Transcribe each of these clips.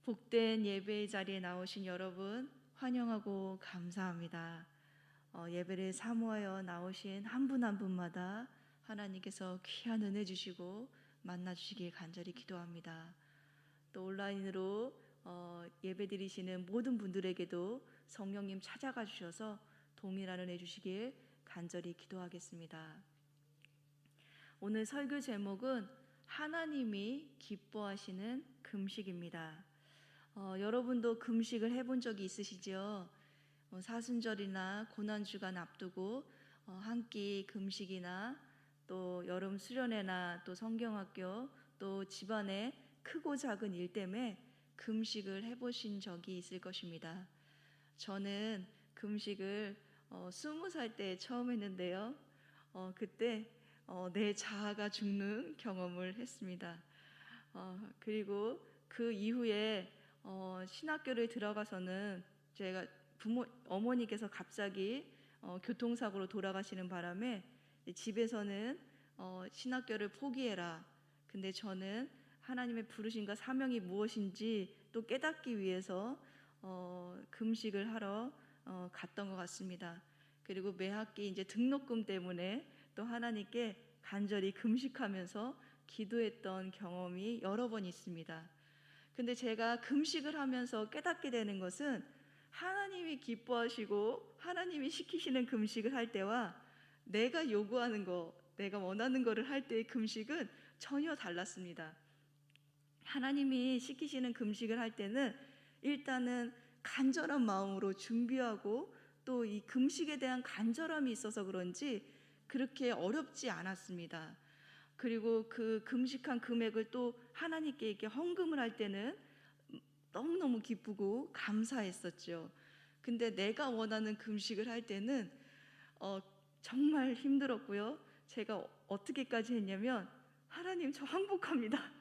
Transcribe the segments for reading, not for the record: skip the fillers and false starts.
복된 예배의 자리에 나오신 여러분 환영하고 감사합니다. 예배를 사모하여 나오신 한 분 한 분마다 하나님께서 귀한 은혜 주시고 만나 주시길 간절히 기도합니다. 또 온라인으로 예배 드리시는 모든 분들에게도 성령님 찾아가 주셔서 동일한 은혜 주시길 간절히 기도하겠습니다. 오늘 설교 제목은 하나님이 기뻐하시는 금식입니다. 여러분도 금식을 해본 적이 있으시죠? 사순절이나 고난주간 앞두고 한 끼 금식이나 또 여름 수련회나 또 성경학교 또 집안의 크고 작은 일 때문에 금식을 해보신 적이 있을 것입니다. 저는 금식을 20살 때 처음 했는데요. 그때 내 자아가 죽는 경험을 했습니다. 그리고 그 이후에 신학교를 들어가서는 제가 어머니께서 갑자기 교통사고로 돌아가시는 바람에 집에서는 신학교를 포기해라. 근데 저는 하나님의 부르심과 사명이 무엇인지 또 깨닫기 위해서 금식을 하러 갔던 것 같습니다. 그리고 매 학기 이제 등록금 때문에 또 하나님께 간절히 금식하면서 기도했던 경험이 여러 번 있습니다. 근데 제가 금식을 하면서 깨닫게 되는 것은 하나님이 기뻐하시고 하나님이 시키시는 금식을 할 때와 내가 요구하는 거, 내가 원하는 거를 할 때의 금식은 전혀 달랐습니다. 하나님이 시키시는 금식을 할 때는 일단은 간절한 마음으로 준비하고 또 이 금식에 대한 간절함이 있어서 그런지 그렇게 어렵지 않았습니다. 그리고 그 금식한 금액을 또 하나님께 이렇게 헌금을 할 때는 너무너무 기쁘고 감사했었죠. 근데 내가 원하는 금식을 할 때는 정말 힘들었고요. 제가 어떻게까지 했냐면 하나님 저 항복합니다.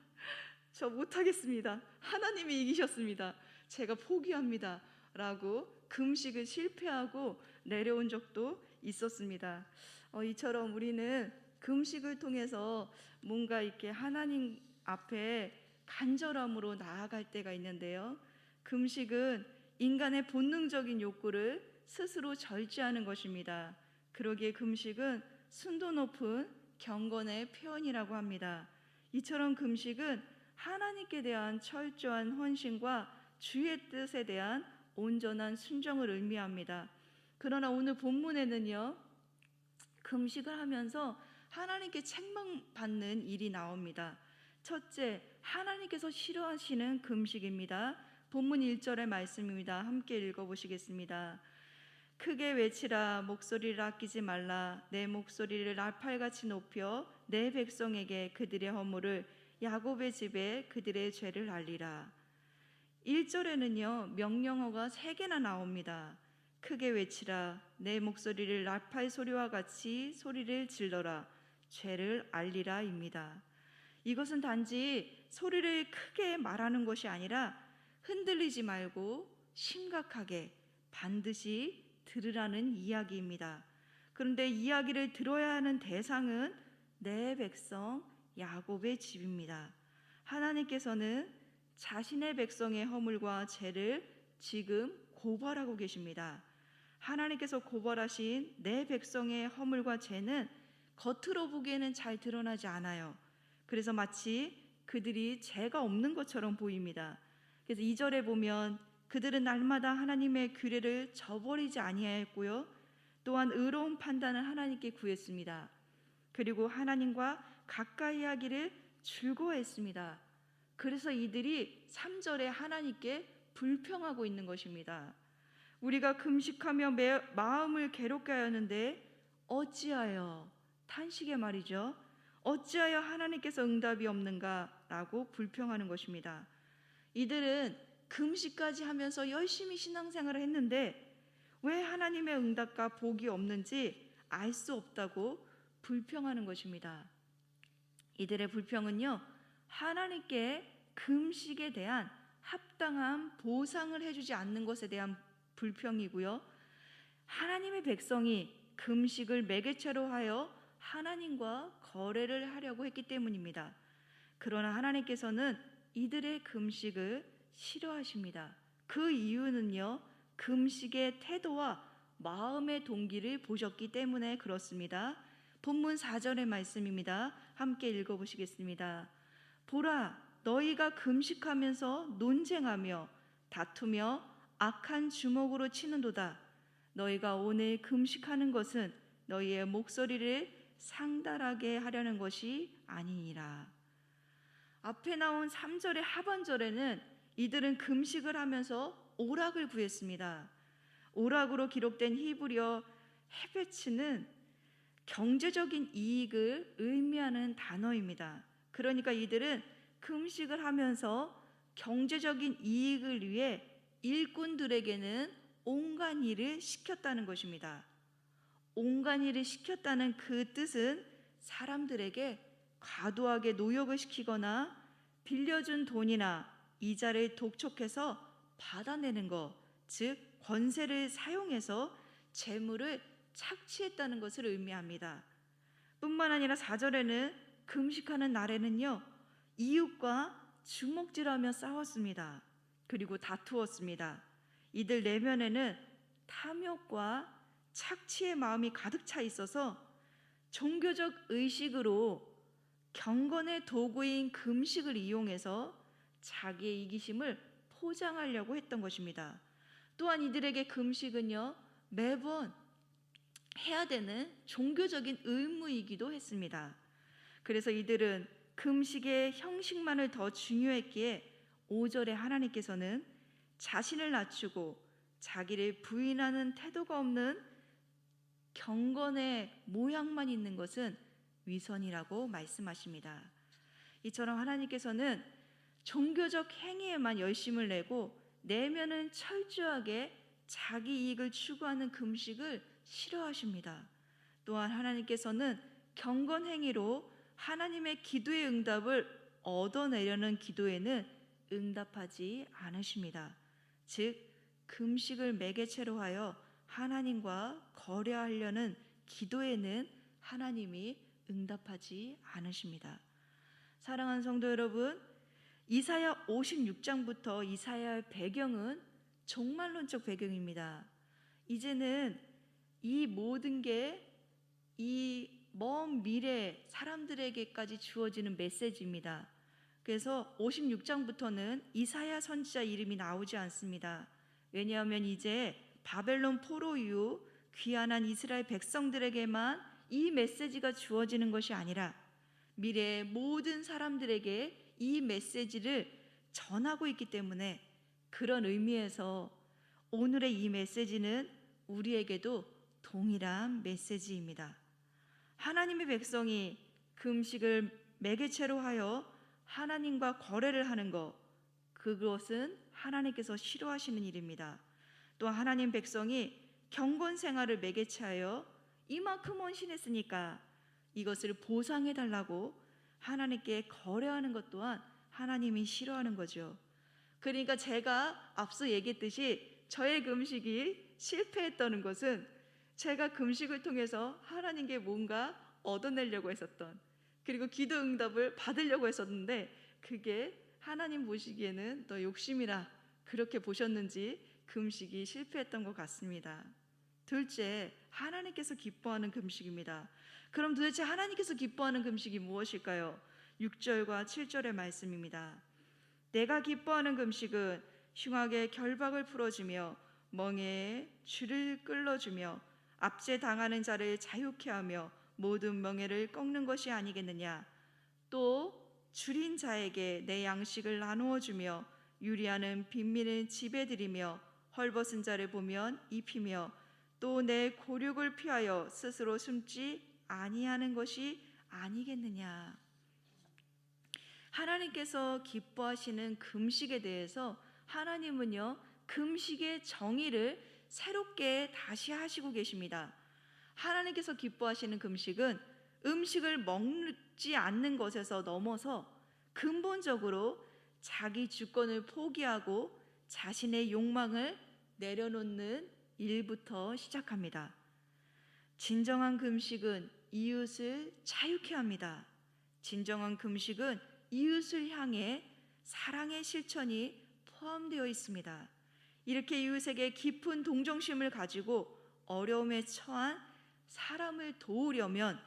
저 못하겠습니다. 하나님이 이기셨습니다. 제가 포기합니다. 라고 금식을 실패하고 내려온 적도 있었습니다. 이처럼 우리는 금식을 통해서 뭔가 이렇게 하나님 앞에 간절함으로 나아갈 때가 있는데요. 금식은 인간의 본능적인 욕구를 스스로 절제하는 것입니다. 그러기에 금식은 순도 높은 경건의 표현이라고 합니다. 이처럼 금식은 하나님께 대한 철저한 헌신과 주의 뜻에 대한 온전한 순종을 의미합니다. 그러나 오늘 본문에는요, 금식을 하면서 하나님께 책망받는 일이 나옵니다. 첫째, 하나님께서 싫어하시는 금식입니다. 본문 1절의 말씀입니다. 함께 읽어보시겠습니다. 크게 외치라, 목소리를 아끼지 말라. 내 목소리를 나팔같이 높여 내 백성에게 그들의 허물을, 야곱의 집에 그들의 죄를 알리라. 1절에는요 명령어가 3개나 나옵니다. 크게 외치라, 내 목소리를 나팔 소리와 같이 소리를 질러라, 죄를 알리라 입니다. 이것은 단지 소리를 크게 말하는 것이 아니라 흔들리지 말고 심각하게 반드시 들으라는 이야기입니다. 그런데 이야기를 들어야 하는 대상은 내 백성 야곱의 집입니다. 하나님께서는 자신의 백성의 허물과 죄를 지금 고발하고 계십니다. 하나님께서 고발하신 내 백성의 허물과 죄는 겉으로 보기에는 잘 드러나지 않아요. 그래서 마치 그들이 죄가 없는 것처럼 보입니다. 그래서 2절에 보면 그들은 날마다 하나님의 규례를 저버리지 아니하였고요, 또한 의로운 판단을 하나님께 구했습니다. 그리고 하나님과 가까이 하기를 즐거워했습니다. 그래서 이들이 3절에 하나님께 불평하고 있는 것입니다. 우리가 금식하며 마음을 괴롭게 하였는데 어찌하여, 탄식의 말이죠, 어찌하여 하나님께서 응답이 없는가 라고 불평하는 것입니다. 이들은 금식까지 하면서 열심히 신앙생활을 했는데 왜 하나님의 응답과 복이 없는지 알 수 없다고 불평하는 것입니다. 이들의 불평은요, 하나님께 금식에 대한 합당한 보상을 해주지 않는 것에 대한 불평이고요, 하나님의 백성이 금식을 매개체로 하여 하나님과 거래를 하려고 했기 때문입니다. 그러나 하나님께서는 이들의 금식을 싫어하십니다. 그 이유는요, 금식의 태도와 마음의 동기를 보셨기 때문에 그렇습니다. 본문 4절의 말씀입니다. 함께 읽어보시겠습니다. 보라, 너희가 금식하면서 논쟁하며 다투며 악한 주먹으로 치는도다. 너희가 오늘 금식하는 것은 너희의 목소리를 상달하게 하려는 것이 아니니라. 앞에 나온 3절의 하반절에는 이들은 금식을 하면서 오락을 구했습니다. 오락으로 기록된 히브리어 헤베츠는 경제적인 이익을 의미하는 단어입니다. 그러니까 이들은 금식을 하면서 경제적인 이익을 위해 일꾼들에게는 온갖 일을 시켰다는 것입니다. 온갖 일을 시켰다는 그 뜻은 사람들에게 과도하게 노역을 시키거나 빌려준 돈이나 이자를 독촉해서 받아내는 것, 즉 권세를 사용해서 재물을 착취했다는 것을 의미합니다. 뿐만 아니라 4절에는 금식하는 날에는요, 이웃과 주먹질하며 싸웠습니다. 그리고 다투었습니다. 이들 내면에는 탐욕과 착취의 마음이 가득 차 있어서 종교적 의식으로 경건의 도구인 금식을 이용해서 자기의 이기심을 포장하려고 했던 것입니다. 또한 이들에게 금식은요, 매번 해야 되는 종교적인 의무이기도 했습니다. 그래서 이들은 금식의 형식만을 더 중요했기에 5절에 하나님께서는 자신을 낮추고 자기를 부인하는 태도가 없는 경건의 모양만 있는 것은 위선이라고 말씀하십니다. 이처럼 하나님께서는 종교적 행위에만 열심을 내고 내면은 철저하게 자기 이익을 추구하는 금식을 싫어하십니다. 또한 하나님께서는 경건 행위로 하나님의 기도의 응답을 얻어내려는 기도에는 응답하지 않으십니다. 즉 금식을 매개체로 하여 하나님과 거래하려는 기도에는 하나님이 응답하지 않으십니다. 사랑하는 성도 여러분, 이사야 56장부터 이사야의 배경은 종말론적 배경입니다. 이제는 이 모든 게 이 먼 미래 사람들에게까지 주어지는 메시지입니다. 그래서 56장부터는 이사야 선지자 이름이 나오지 않습니다. 왜냐하면 이제 바벨론 포로 이후 귀환한 이스라엘 백성들에게만 이 메시지가 주어지는 것이 아니라 미래의 모든 사람들에게 이 메시지를 전하고 있기 때문에 그런 의미에서 오늘의 이 메시지는 우리에게도 동일한 메시지입니다. 하나님의 백성이 금식을 매개체로 하여 하나님과 거래를 하는 것, 그것은 하나님께서 싫어하시는 일입니다. 또 하나님 백성이 경건 생활을 매개체하여 이만큼 헌신했으니까 이것을 보상해달라고 하나님께 거래하는 것 또한 하나님이 싫어하는 거죠. 그러니까 제가 앞서 얘기했듯이 저의 금식이 실패했다는 것은 제가 금식을 통해서 하나님께 뭔가 얻어내려고 했었던, 그리고 기도 응답을 받으려고 했었는데 그게 하나님 보시기에는 너 욕심이라 그렇게 보셨는지 금식이 실패했던 것 같습니다. 둘째, 하나님께서 기뻐하는 금식입니다. 그럼 도대체 하나님께서 기뻐하는 금식이 무엇일까요? 6절과 7절의 말씀입니다. 내가 기뻐하는 금식은 흉악의 결박을 풀어주며 멍에의 줄을 끌어주며 압제 당하는 자를 자유케 하며 모든 멍에를 꺾는 것이 아니겠느냐. 또 줄인 자에게 내 양식을 나누어 주며 유리하는 빈민을 집에 들이며 헐벗은 자를 보면 입히며 또 내 곤욕을 피하여 스스로 숨지 아니하는 것이 아니겠느냐. 하나님께서 기뻐하시는 금식에 대해서 하나님은요, 금식의 정의를 새롭게 다시 하시고 계십니다. 하나님께서 기뻐하시는 금식은 음식을 먹지 않는 것에서 넘어서 근본적으로 자기 주권을 포기하고 자신의 욕망을 내려놓는 일부터 시작합니다. 진정한 금식은 이웃을 자유케 합니다. 진정한 금식은 이웃을 향해 사랑의 실천이 포함되어 있습니다. 이렇게 이웃에게 깊은 동정심을 가지고 어려움에 처한 사람을 도우려면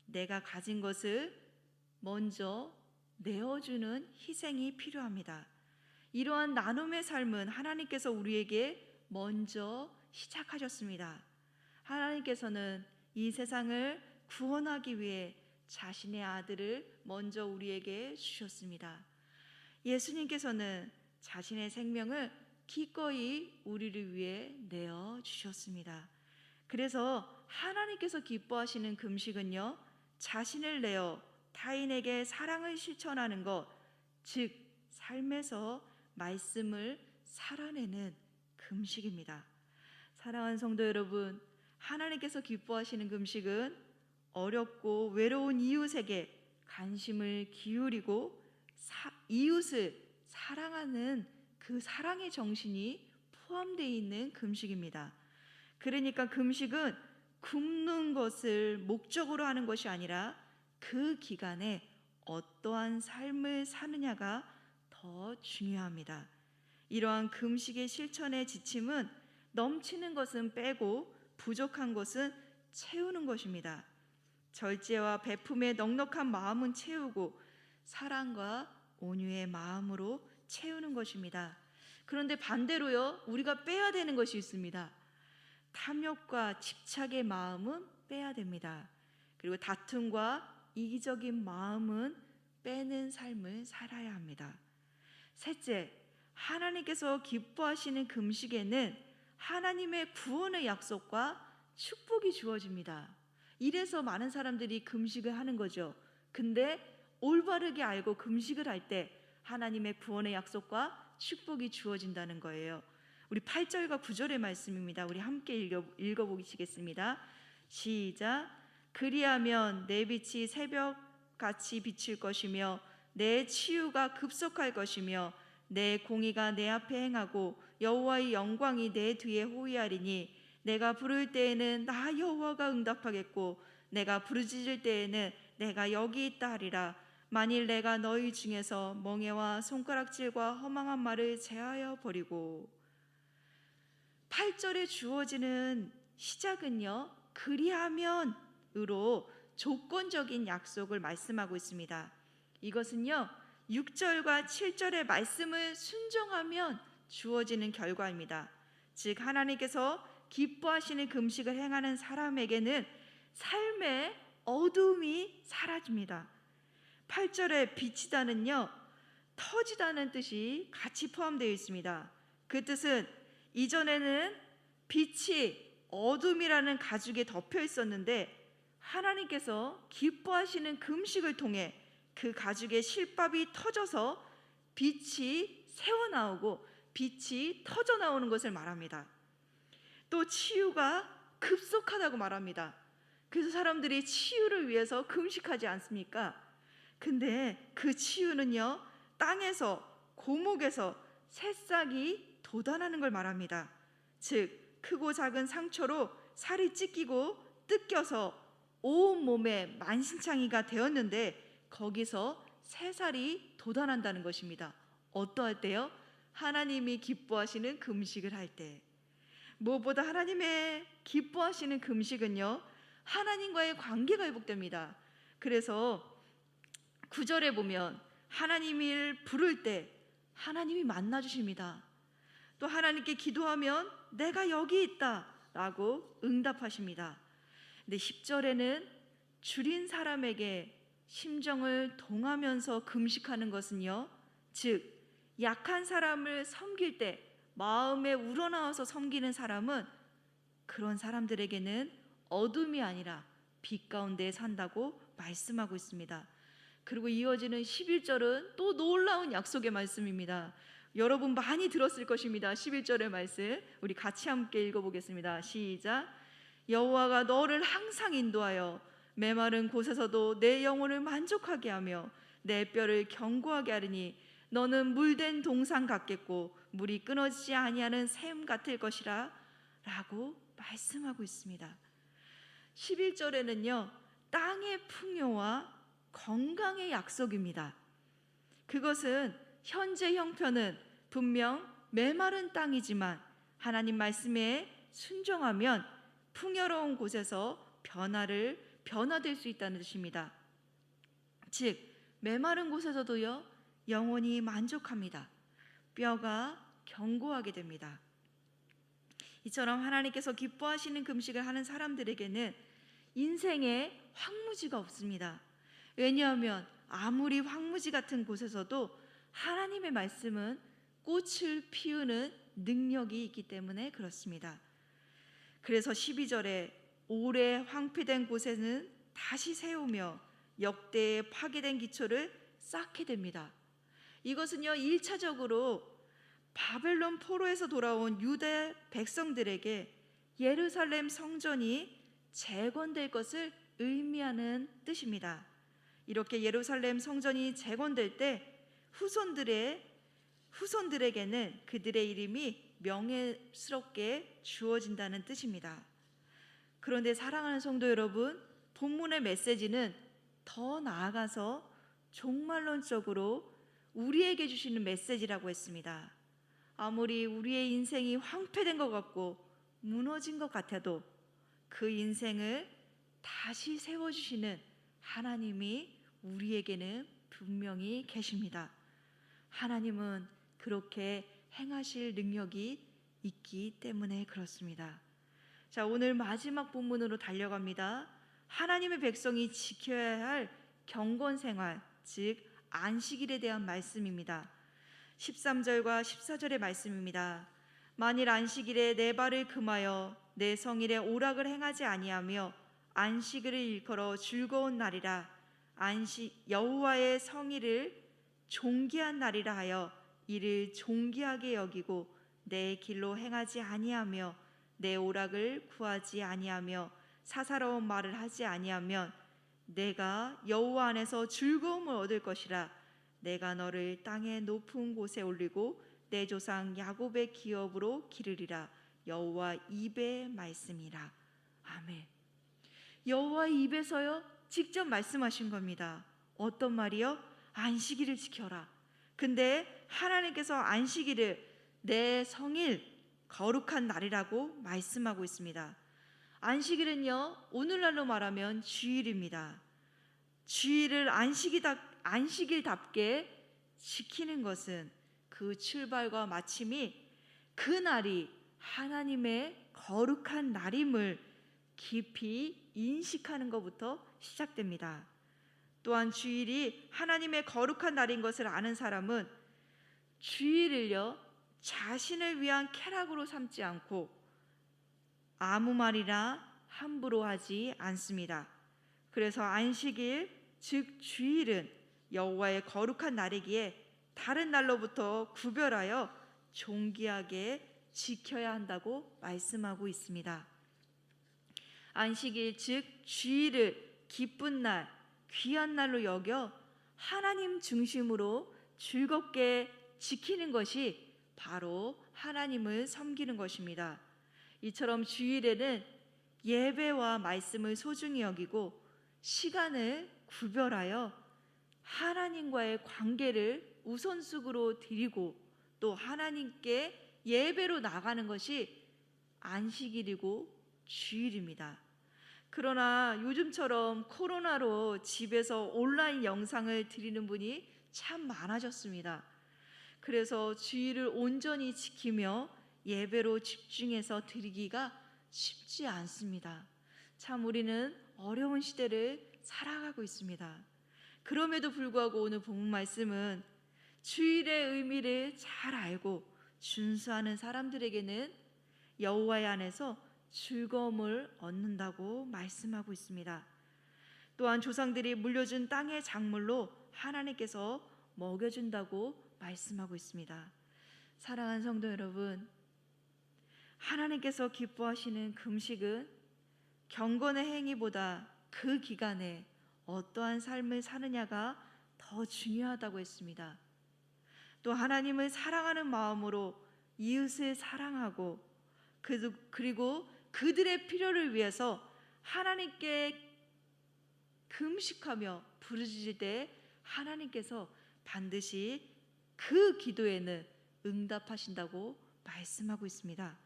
내가 가진 것을 먼저 내어주는 희생이 필요합니다. 이러한 나눔의 삶은 하나님께서 우리에게 먼저 시작하셨습니다. 하나님께서는 이 세상을 구원하기 위해 자신의 아들을 먼저 우리에게 주셨습니다. 예수님께서는 자신의 생명을 기꺼이 우리를 위해 내어 주셨습니다. 그래서 하나님께서 기뻐하시는 금식은요, 자신을 내어 타인에게 사랑을 실천하는 것, 즉 삶에서 말씀을 살아내는 금식입니다. 사랑하는 성도 여러분, 하나님께서 기뻐하시는 금식은 어렵고 외로운 이웃에게 관심을 기울이고 이웃을 사랑하는 그 사랑의 정신이 포함되어 있는 금식입니다. 그러니까 금식은 굶는 것을 목적으로 하는 것이 아니라 그 기간에 어떠한 삶을 사느냐가 더 중요합니다. 이러한 금식의 실천의 지침은 넘치는 것은 빼고 부족한 것은 채우는 것입니다. 절제와 베품의 넉넉한 마음은 채우고 사랑과 온유의 마음으로 채우는 것입니다. 그런데 반대로요, 우리가 빼야 되는 것이 있습니다. 탐욕과 집착의 마음은 빼야 됩니다. 그리고 다툼과 이기적인 마음은 빼는 삶을 살아야 합니다. 셋째, 하나님께서 기뻐하시는 금식에는 하나님의 구원의 약속과 축복이 주어집니다. 이래서 많은 사람들이 금식을 하는 거죠. 근데 올바르게 알고 금식을 할 때 하나님의 구원의 약속과 축복이 주어진다는 거예요. 우리 8절과 9절의 말씀입니다. 우리 함께 읽어보시겠습니다. 시작. 그리하면 내 빛이 새벽같이 비칠 것이며 내 치유가 급속할 것이며 내 공의가 내 앞에 행하고 여호와의 영광이 내 뒤에 호위하리니 내가 부를 때에는 나 여호와가 응답하겠고 내가 부르짖을 때에는 내가 여기 있다 하리라. 만일 내가 너희 중에서 멍에와 손가락질과 허망한 말을 제하여 버리고. 8절에 주어지는 시작은요, 그리하면으로 조건적인 약속을 말씀하고 있습니다. 이것은요, 6절과 7절의 말씀을 순종하면 주어지는 결과입니다. 즉 하나님께서 기뻐하시는 금식을 행하는 사람에게는 삶의 어두움이 사라집니다. 8절에 비치다는요, 터지다는 뜻이 같이 포함되어 있습니다. 그 뜻은 이전에는 빛이 어둠이라는 가죽에 덮여 있었는데 하나님께서 기뻐하시는 금식을 통해 그 가죽의 실밥이 터져서 빛이 새어나오고 빛이 터져 나오는 것을 말합니다. 또 치유가 급속하다고 말합니다. 그래서 사람들이 치유를 위해서 금식하지 않습니까? 근데 그 치유는요, 땅에서 고목에서 새싹이 돋아나는 걸 말합니다. 즉 크고 작은 상처로 살이 찢기고 뜯겨서 온 몸에 만신창이가 되었는데 거기서 새살이 돋아난다는 것입니다. 어떠할 때요? 하나님이 기뻐하시는 금식을 할 때. 무엇보다 하나님의 기뻐하시는 금식은요, 하나님과의 관계가 회복됩니다. 그래서 9절에 보면 하나님을 부를 때 하나님이 만나주십니다. 또 하나님께 기도하면 내가 여기 있다 라고 응답하십니다. 근데 10절에는 줄인 사람에게 심정을 동하면서 금식하는 것은요, 즉 약한 사람을 섬길 때 마음에 우러나와서 섬기는 사람은 그런 사람들에게는 어둠이 아니라 빛 가운데 산다고 말씀하고 있습니다. 그리고 이어지는 11절은 또 놀라운 약속의 말씀입니다. 여러분 많이 들었을 것입니다. 11절의 말씀 우리 같이 함께 읽어보겠습니다. 시작. 여호와가 너를 항상 인도하여 메마른 곳에서도 내 영혼을 만족하게 하며 내 뼈를 견고하게 하리니 너는 물된 동산 같겠고 물이 끊어지지 아니하는 샘 같을 것이라 라고 말씀하고 있습니다. 11절에는요, 땅의 풍요와 건강의 약속입니다. 그것은 현재 형편은 분명 메마른 땅이지만 하나님 말씀에 순종하면 풍요로운 곳에서 변화될 수 있다는 뜻입니다. 즉 메마른 곳에서도요 영혼이 만족합니다. 뼈가 견고하게 됩니다. 이처럼 하나님께서 기뻐하시는 금식을 하는 사람들에게는 인생에 황무지가 없습니다. 왜냐하면 아무리 황무지 같은 곳에서도 하나님의 말씀은 꽃을 피우는 능력이 있기 때문에 그렇습니다. 그래서 12절에 오래 황폐된 곳에는 다시 세우며 역대의 파괴된 기초를 쌓게 됩니다. 이것은요 1차적으로 바벨론 포로에서 돌아온 유대 백성들에게 예루살렘 성전이 재건될 것을 의미하는 뜻입니다. 이렇게 예루살렘 성전이 재건될 때 후손들에게는 그들의 이름이 명예스럽게 주어진다는 뜻입니다. 그런데 사랑하는 성도 여러분, 본문의 메시지는 더 나아가서 종말론적으로 우리에게 주시는 메시지라고 했습니다. 아무리 우리의 인생이 황폐된 것 같고 무너진 것 같아도 그 인생을 다시 세워주시는 하나님이 우리에게는 분명히 계십니다. 하나님은 그렇게 행하실 능력이 있기 때문에 그렇습니다. 자, 오늘 마지막 본문으로 달려갑니다. 하나님의 백성이 지켜야 할 경건 생활, 즉 안식일에 대한 말씀입니다. 13절과 14절의 말씀입니다. 만일 안식일에 내 발을 금하여 내 성일에 오락을 행하지 아니하며 안식일을 일컬어 즐거운 날이라 여호와의 성일을 존귀한 날이라 하여 이를 존귀하게 여기고 내 길로 행하지 아니하며 내 오락을 구하지 아니하며 사사로운 말을 하지 아니하면 내가 여호와 안에서 즐거움을 얻을 것이라. 내가 너를 땅의 높은 곳에 올리고 내 조상 야곱의 기업으로 기르리라. 여호와 입의 말씀이라. 아멘. 여호와 입에서요 직접 말씀하신 겁니다. 어떤 말이요? 안식일을 지켜라. 근데 하나님께서 안식일을 내 성일 거룩한 날이라고 말씀하고 있습니다. 안식일은요 오늘날로 말하면 주일입니다. 주일을 안식일답게 지키는 것은 그 출발과 마침이 그 날이 하나님의 거룩한 날임을 깊이 인식하는 것부터 시작됩니다. 또한 주일이 하나님의 거룩한 날인 것을 아는 사람은 주일을요 자신을 위한 쾌락으로 삼지 않고 아무 말이나 함부로 하지 않습니다. 그래서 안식일 즉 주일은 여호와의 거룩한 날이기에 다른 날로부터 구별하여 존귀하게 지켜야 한다고 말씀하고 있습니다. 안식일 즉 주일을 기쁜 날, 귀한 날로 여겨 하나님 중심으로 즐겁게 지키는 것이 바로 하나님을 섬기는 것입니다. 이처럼 주일에는 예배와 말씀을 소중히 여기고 시간을 구별하여 하나님과의 관계를 우선순위로 드리고 또 하나님께 예배로 나가는 것이 안식일이고 주일입니다. 그러나 요즘처럼 코로나로 집에서 온라인 영상을 드리는 분이 참 많아졌습니다. 그래서 주일을 온전히 지키며 예배로 집중해서 드리기가 쉽지 않습니다. 참 우리는 어려운 시대를 살아가고 있습니다. 그럼에도 불구하고 오늘 본문 말씀은 주일의 의미를 잘 알고 준수하는 사람들에게는 여호와의 안에서 즐거움을 얻는다고 말씀하고 있습니다. 또한 조상들이 물려준 땅의 작물로 하나님께서 먹여준다고 말씀하고 있습니다. 사랑하는 성도 여러분, 하나님께서 기뻐하시는 금식은 경건의 행위보다 그 기간에 어떠한 삶을 사느냐가 더 중요하다고 했습니다. 또 하나님을 사랑하는 마음으로 이웃을 사랑하고 그리고 그들의 필요를 위해서 하나님께 금식하며 부르짖을 때 하나님께서 반드시 그 기도에는 응답하신다고 말씀하고 있습니다.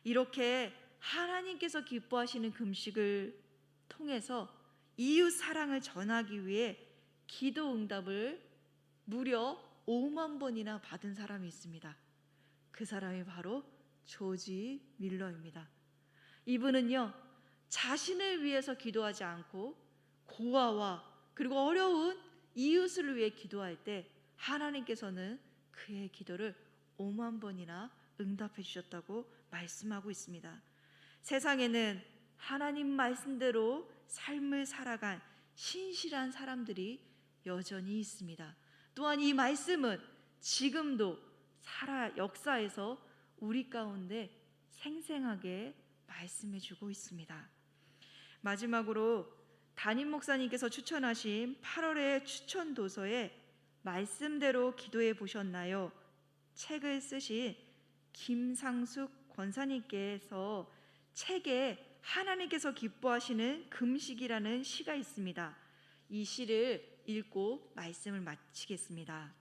이렇게 하나님께서 기뻐하시는 금식을 통해서 이웃 사랑을 전하기 위해 기도 응답을 무려 5만 번이나 받은 사람이 있습니다. 그 사람이 바로 조지 밀러입니다. 이분은요, 자신을 위해서 기도하지 않고 고아와 그리고 어려운 이웃을 위해 기도할 때 하나님께서는 그의 기도를 5만 번이나 응답해 주셨다고 말씀하고 있습니다. 세상에는 하나님 말씀대로 삶을 살아간 신실한 사람들이 여전히 있습니다. 또한 이 말씀은 지금도 역사에서 우리 가운데 생생하게 말씀해 주고 있습니다. 마지막으로 담임 목사님께서 추천하신 8월의 추천 도서에 말씀대로 기도해 보셨나요? 책을 쓰신 김상숙 권사님께서 책에 하나님께서 기뻐하시는 금식이라는 시가 있습니다. 이 시를 읽고 말씀을 마치겠습니다.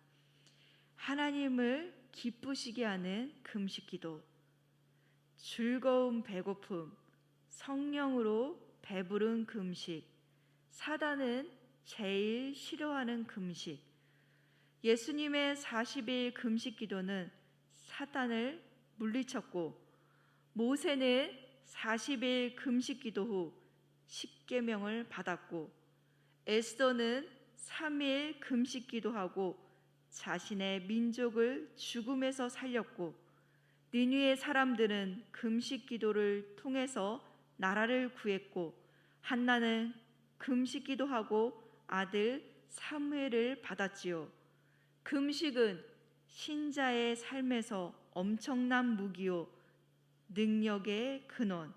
하나님을 기쁘시게 하는 금식기도. 즐거움 배고픔, 성령으로 배부른 금식. 사단은 제일 싫어하는 금식. 예수님의 40일 금식 기도는 사단을 물리쳤고, 모세는 40일 금식 기도 후 십계명을 받았고, 에스더는 3일 금식 기도하고 자신의 민족을 죽음에서 살렸고, 니느웨 사람들은 금식 기도를 통해서 나라를 구했고, 한나는 금식 기도하고 아들 사무엘을 받았지요. 금식은 신자의 삶에서 엄청난 무기요, 능력의 근원.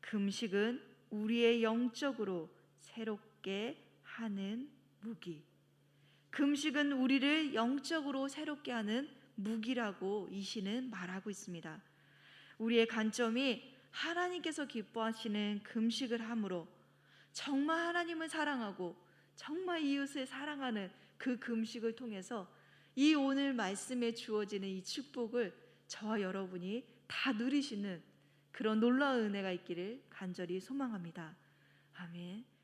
금식은 우리의 영적으로 새롭게 하는 무기. 금식은 우리를 영적으로 새롭게 하는 무기라고 이 시는 말하고 있습니다. 우리의 관점이 하나님께서 기뻐하시는 금식을 함으로 정말 하나님을 사랑하고 정말 이웃을 사랑하는 그 금식을 통해서 이 오늘 말씀에 주어지는 이 축복을 저와 여러분이 다 누리시는 그런 놀라운 은혜가 있기를 간절히 소망합니다. 아멘.